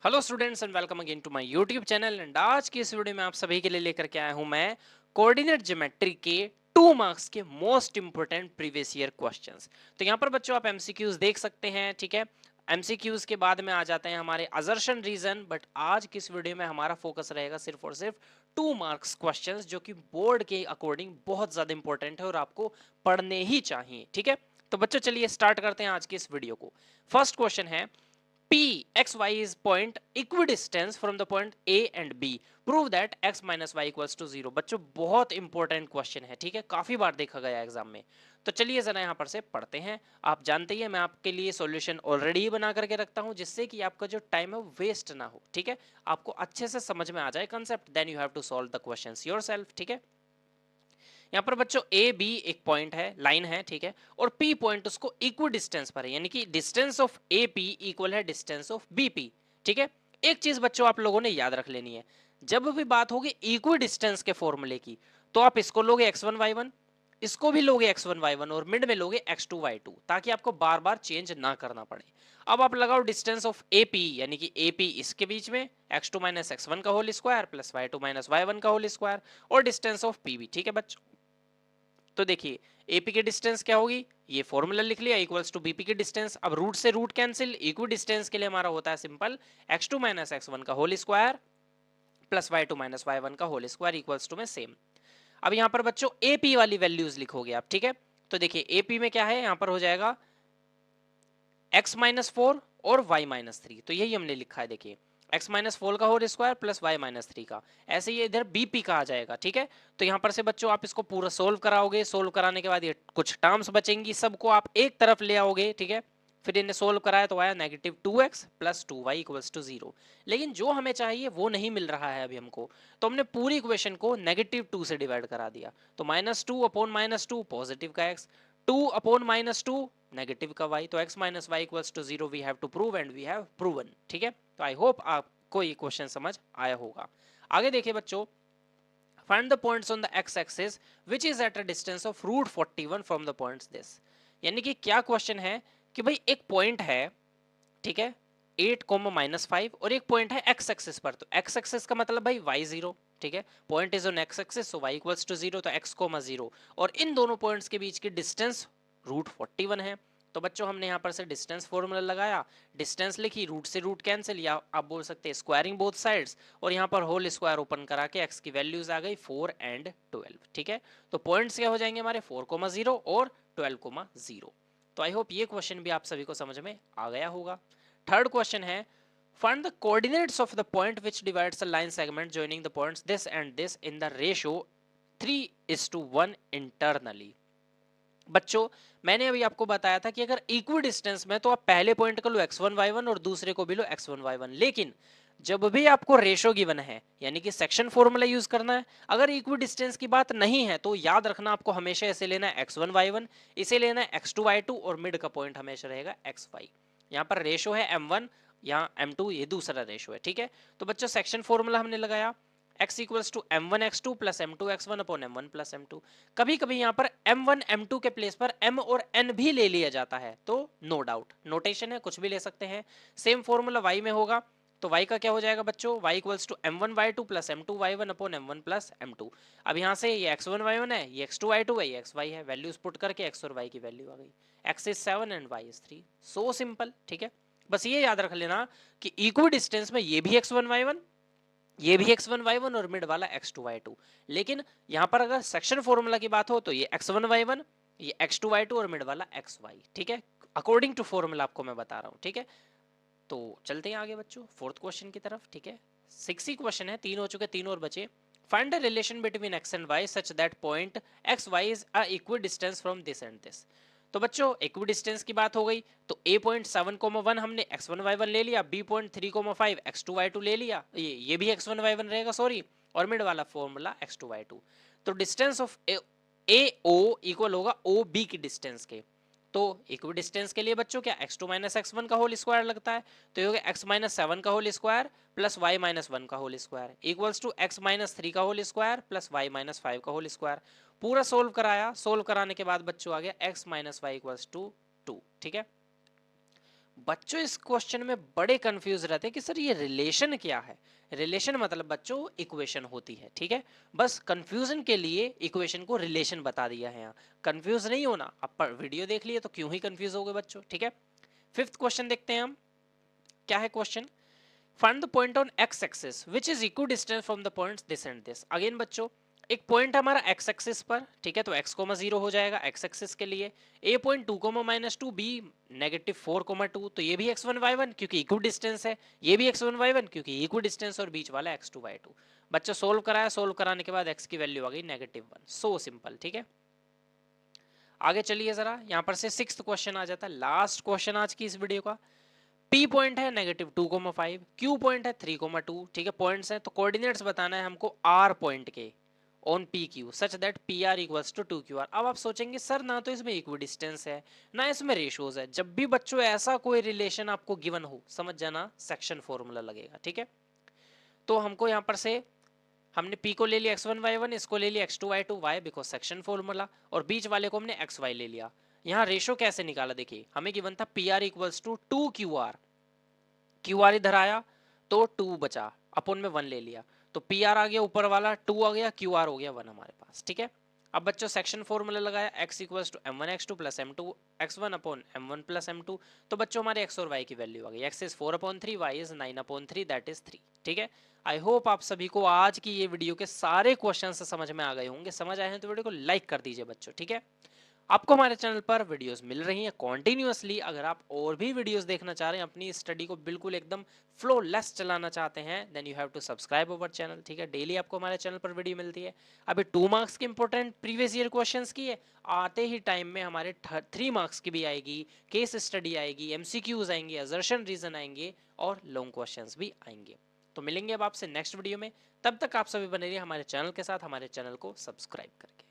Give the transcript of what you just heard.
Hello students and welcome again to my YouTube channel. And आज की इस video में आप सभी के लिए लेकर के आया हूं मैं कोऑर्डिनेट ज्योमेट्री के 2 मार्क्स के most important previous year questions. तो यहां पर बच्चों आप एमसीक्यूज देख सकते हैं, ठीक है। एमसीक्यूज के बाद में आ जाते हैं हमारे असर्शन रीजन, बट आज की इस वीडियो में हमारा फोकस रहेगा सिर्फ और सिर्फ 2 मार्क्स क्वेश्चंस, जो कि बोर्ड के अकॉर्डिंग बहुत ज्यादा इंपॉर्टेंट है और आपको पढ़ने ही चाहिए, ठीक है। तो बच्चों चलिए स्टार्ट करते हैं आज की इस वीडियो को। फर्स्ट क्वेश्चन है P x y is point equidistant from the point A and B. Prove that x minus y equals to 0. बच्चों बहुत इंपॉर्टेंट क्वेश्चन है, ठीक है, काफी बार देखा गया एग्जाम में। तो चलिए जरा यहाँ पर से पढ़ते हैं। आप जानते ही हैं मैं आपके लिए सॉल्यूशन ऑलरेडी ही बना करके रखता हूँ, जिससे कि आपका जो टाइम है वो वेस्ट ना हो, ठीक है। आपको अच्छे से समझ में आ जाए concept, then you have to solve the questions yourself, ठीक है। यहाँ पर बच्चों ए बी एक पॉइंट है, लाइन है, ठीक है, और पी पॉइंट उसको इक्वल डिस्टेंस पर है, यानी कि distance of A P equal है डिस्टेंस ऑफ बी पी, ठीक है। एक चीज बच्चों आप लोगों ने याद रख लेनी है, जब भी बात होगी इक्वल डिस्टेंस के फॉर्मूले की, तो आप इसको लोगे x1 y1, इसको भी लोगे x1 y1 और मिड में लोगे x2 y2, ताकि आपको बार बार चेंज ना करना पड़े। अब आप लगाओ डिस्टेंस ऑफ ए पी, यानी कि ए पी इसके बीच में x2 माइनस x1 का whole square plus y2 minus y1 का होल स्क्वायर, और डिस्टेंस ऑफ पी भी, ठीक है बच्चों। तो देखिए एपी की डिस्टेंस क्या होगी, ये फॉर्मूला लिख लिया, इक्वल्स टू बीपी की डिस्टेंस। अब रूट से रूट कैंसिल, इक्वल डिस्टेंस के लिए हमारा होता है सिंपल x2 माइनस x1 का whole square plus y2 minus y1 का होल स्क्वायर इक्वल्स टू में सेम। अब यहां पर बच्चों एपी वाली वैल्यूज लिखोगे आप, ठीक है। तो देखिए एपी में क्या है, यहां पर हो जाएगा x माइनस 4 और y माइनस 3, तो यही हमने लिखा है, देखिए x माइनस 4 का whole square plus y minus 3 का, ऐसे ये इधर बीपी का आ जाएगा, ठीक है। तो यहाँ पर से बच्चों आप इसको पूरा सोल्व कराओगे, सोल्व कराने के बाद ये कुछ टर्म्स बचेंगी, सबको आप एक तरफ ले आओगे, ठीक है। फिर इन्हें सोल्व कराया तो आया negative 2x plus 2y equals to 0। लेकिन जो हमें चाहिए वो नहीं मिल रहा है अभी हमको, तो हमने पूरी इक्वेशन को नेगेटिव 2 से डिवाइड करा दिया। तो -2 अपॉन -2 पॉजिटिव का x, 2 अपॉन -2 नेगेटिव का y, तो x minus y equals to 0 we have to prove and we have proven, ठीक है। तो आई होप आपको ये क्वेश्चन समझ आया होगा। आगे देखिए बच्चों, find the points on the x axis which is at a distance of √41 from the points this. यानी कि क्या क्वेश्चन है कि भाई एक पॉइंट है, ठीक है, 8, -5, और एक पॉइंट है x एक्सिस पर। तो x एक्सिस का मतलब भाई y0, ठीक है। Point is on x axis, so y equals to 0, तो x, 0, और इन दोनों पॉइंट्स के बीच की डिस्टेंस √41 है। तो बच्चों हमने यहाँ पर से डिस्टेंस फॉर्मूला लगाया, डिस्टेंस लिखी, रूट से रूट कैंसिल, या आप बोल सकते हैं स्क्वायरिंग बोथ साइड्स, और यहाँ पर होल स्क्वायर ओपन करा के x की वैल्यूज आ गई 4 एंड 12, ठीक है। तो पॉइंट्स क्या हो जाएंगे हमारे 4, 0 और 12, 0। तो आई होप ये क्वेश्चन भी आप सभी को समझ में आ गया होगा। थर्ड क्वेश्चन है find the coordinates of the point which divides the line segment joining the points this and this in the ratio 3:1 internally। बच्चों मैंने अभी आपको बताया था कि अगर इक्वल डिस्टेंस में तो आप पहले पॉइंट को लो x1 y1 और दूसरे को भी लो x1 y1, लेकिन जब भी आपको रेशो गिवन है, यानी कि सेक्शन फॉर्मूला यूज करना है। अगर इक्वल डिस्टेंस की बात नहीं है तो याद रखना आपको हमेशा ऐसे लेना है x1 y1, इसे लेना है x2 y2, और मिड का पॉइंट हमेशा रहेगा xy। यहाँ पर रेशो है m1, यहाँ m2, ये दूसरा रेशो है, ठीक है। तो बच्चों सेक्शन फॉर्मूला हमने लगाया x equals to m1 x2 plus m2 x1 upon m1 plus m2। कभी कभी यहाँ पर m1 m2 के प्लेस पर m और n भी ले लिया जाता है, तो नो डाउट नोटेशन है, कुछ भी ले सकते हैं। सेम फॉर्मूला y में होगा, तो y का क्या हो जाएगा बच्चों, y equals to m1 y2 plus m2 y1 upon m1 plus m2। अब यहाँ से ये x1 y1 है, ये x2 y2 है, ये xy है, वैल्यूज पुट करके x और y की वैल्यू आ गई, x is 7 and y is 3। So simple, ठीक है। बस ये याद रख लेना कि इक्वल डिस्टेंस में ये भी x1 y1, ये भी x1 y1 और मिड वाला x2 y2। लेकिन यहां पर अगर सेक्शन फॉर्मूला की बात हो तो ये x1 y1, ये x2 y2 और मिड वाला xy, ठीक है। अकॉर्डिंग टू फॉर्मूला आपको मैं बता रहा हूं, ठीक है। तो चलते हैं आगे बच्चों फोर्थ क्वेश्चन की तरफ, ठीक है। 6 ही क्वेश्चन है, 3 हो चुके, 3 और बचे। Find the relation between x and y such that point X Y is a equal distance from this and this. तो बच्चों इक्वल डिस्टेंस की बात हो गई, तो a पॉइंट 7,1 हमने x1 y1 ले लिया, b पॉइंट 3,5 x2 y2 ले लिया, ये भी x1 y1 रहेगा, सॉरी, और मिड वाला फॉर्मूला x2 y2। तो distance of A O equal होगा ओ बी की डिस्टेंस के। तो इक्वल डिस्टेंस के लिए बच्चों क्या x2 माइनस x1 का होल स्क्वायर लगता है, तो ये हो गया x माइनस 7 का whole square plus y minus 1 का whole square equals to x minus 3 का whole square plus y minus 5 का होल स्क्वायर। पूरा सोल्व कराया, सोल्व कराने के बाद बच्चों आ गया x minus y equals to 2, ठीक है। बच्चों इस क्वेश्चन में बड़े कंफ्यूज रहते हैं कि सर ये रिलेशन क्या है। रिलेशन मतलब बच्चों इक्वेशन होती है, ठीक है। बस कंफ्यूजन के लिए इक्वेशन को रिलेशन बता दिया है यहाँ। कंफ्यूज नहीं होना, अब वीडियो देख लिए तो क्यों ही कंफ्यूज हो गए बच्चों, ठीक है। फिफ्थ क्वेश्चन देखते हैं हम, क्या है question. Find the point on x axis which is equi distance from the points this and this. Again बच्चों एक पॉइंट हमारा एक्स एक्सिस पर, ठीक है, तो एक्स कोमा 0 हो जाएगा एक्स एक्सिस के लिए। ए पॉइंट 2 कोमा -2, बी -4 कोमा 2, तो ये भी x1 y1 क्योंकि इक्वी डिस्टेंस है, ये भी x1 y1 क्योंकि इक्वी डिस्टेंस, और बीच वाला x2 y2। बच्चों सोल्व कराया, सोल्व कराने के बाद x की वैल्यू आ गई -1। सो सिंपल, ठीक है। आगे चलिए जरा, यहां पर से सिक्स्थ क्वेश्चन आ जाता है, लास्ट क्वेश्चन आज की इस वीडियो का। P पॉइंट है -2,5, Q पॉइंट है 3,2, ठीक है, पॉइंट्स हैं, तो कोऑर्डिनेट्स बताना है हमको R पॉइंट के on PQ such that PR equals to 2QR। अब आप सोचेंगे सर ना तो इसमें इक्वी डिस्टेंस है ना इसमें रेशियोज है। जब भी बच्चों ऐसा कोई रिलेशन आपको गिवन हो, समझ जाना सेक्शन फॉर्मूला लगेगा, ठीक है। तो हमको यहाँ पर से हमने P को ले लिया x1 y1, इसको ले लिया x2 y2, y because section formula, और बीच वाले को हमने xy ले लिया। यहाँ रेशो कैसे निकाला, देखिए हमें गिवन था PR equals to 2QR, QR इधर आया तो 2 बचा, अपन में 1 ले लिया, तो PR आ गया ऊपर वाला, 2 आ गया, QR हो गया 1 हमारे पास, ठीक है। अब बच्चों सेक्शन फॉर्मूला लगाया, x equals to m1 x2 plus m2 x1 upon m1 plus m2, तो बच्चों हमारे x और y की वैल्यू आ गई, x is 4/3, y is 9/3, that is 3, ठीक है। आई होप आप सभी को आज की ये वीडियो के सारे क्वेश्चन समझ में आ गए होंगे। समझ आए हैं तो वीडियो को लाइक कर दीजिए बच्चों, ठीक है। आपको हमारे चैनल पर वीडियोस मिल रही हैं कॉन्टिन्यूअसली। अगर आप और भी वीडियोस देखना चाह रहे हैं, अपनी स्टडी को बिल्कुल एकदम फ्लोलेस चलाना चाहते हैं, then you have to subscribe our channel, ठीक है। डेली आपको हमारे चैनल पर वीडियो मिलती है। अभी 2 मार्क्स की इंपॉर्टेंट प्रीवियस ईयर क्वेश्चंस की है, आते ही टाइम में हमारे 3 मार्क्स की भी आएगी, केस स्टडी आएगी, एमसीक्यूज आएंगे, असर्शन रीजन आएंगे, और लॉन्ग क्वेश्चंस भी आएंगे। तो मिलेंगे अब आपसे नेक्स्ट वीडियो में, तब तक आप सभी बने रहिए हमारे चैनल के साथ, हमारे चैनल को सब्सक्राइब करके।